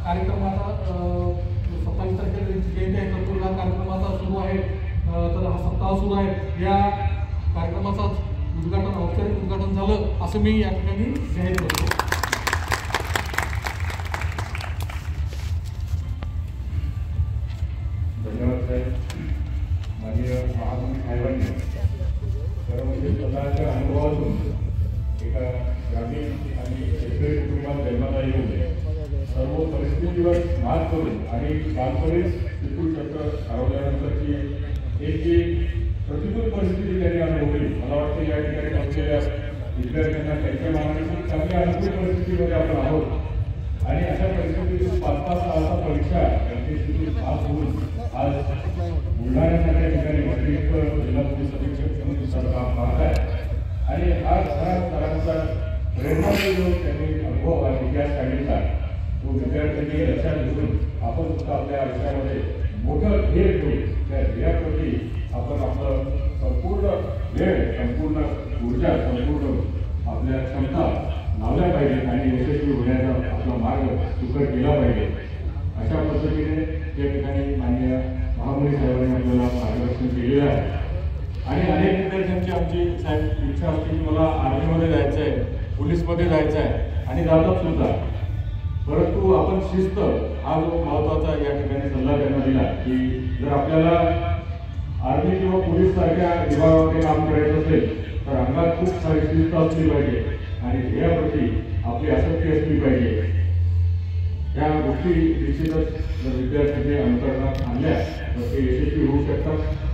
कार्यक्रमाचा 27 तारखेला त्यांची जयंती आहे, तर हा कार्यक्रमाचा सुरू आहे, तर हा सप्ताह सुरू आहे. या कार्यक्रमाचा उद्घाटन औपचारिक उद्घाटन झालं असं मी या ठिकाणी जाहीर करतो. धन्यवाद साहेब. माननीय महामंत्री साहेबांनी खरं म्हणजे स्वतःच्या अनुभवातून एका ग्रामीण आणि शेतकरी कुटुंबात जन्माला येऊन सर्व परिस्थितीवर मात करून आणि बालपणीच विपुल चक्र हरवल्यानंतरची एक जी प्रतिकूल परिस्थिती त्यांनी अनुभवली, मला वाटतं या ठिकाणी बसलेल्या विद्यार्थ्यांना त्यांच्या मानाने खूप चांगल्या अनुकूल परिस्थितीमध्ये आपण आहोत आणि अशा परिस्थितीतून 5-5 तासाचा परीक्षा एमपीएससीतून पास होऊन आज बुलढाण्यासारख्या ठिकाणी अतिरिक्त जिल्हा पोलीस अधीक्षक म्हणून दुसरं काम पाहत आहे आणि हा सरांचा प्रेरणादायी जो त्यांनी अनुभव आणि इतिहास काढलेला तो विद्यार्थ्यांनी लक्षात घेऊन आपण सुद्धा आपल्या आयुष्यामध्ये मोठं ध्येय ठेवून त्या ध्येयाप्रती आपण आपलं संपूर्ण वेळ, संपूर्ण ऊर्जा, संपूर्ण आपल्या क्षमता लावल्या पाहिजेत आणि यशस्वी होण्याचा आपला मार्ग सुकर केला पाहिजे. अशा पद्धतीने त्या ठिकाणी माननीय महामंत्री साहेबांनी आपल्याला मार्गदर्शन केलेलं आहे आणि अनेक विद्यार्थ्यांची आमची साहेब इच्छा असते की मला आर्मीमध्ये जायचं आहे, पोलीसमध्ये जायचं आहे आणि जातात सुद्धा. परंतु आपण शिस्त हा जो महत्त्वाचा या ठिकाणी सल्ला त्यांना दिला की जर आपल्याला आर्मी किंवा पोलीस सारख्या विभागामध्ये काम करायचं असेल तर अंगात खूप सारी शिस्त असली पाहिजे आणि ध्येयाप्रती आपली आसक्ती असली पाहिजे. या गोष्टी निश्चितच जर विद्यार्थ्यांनी अंतर्गत आणल्या तर ते यशस्वी होऊ शकतात.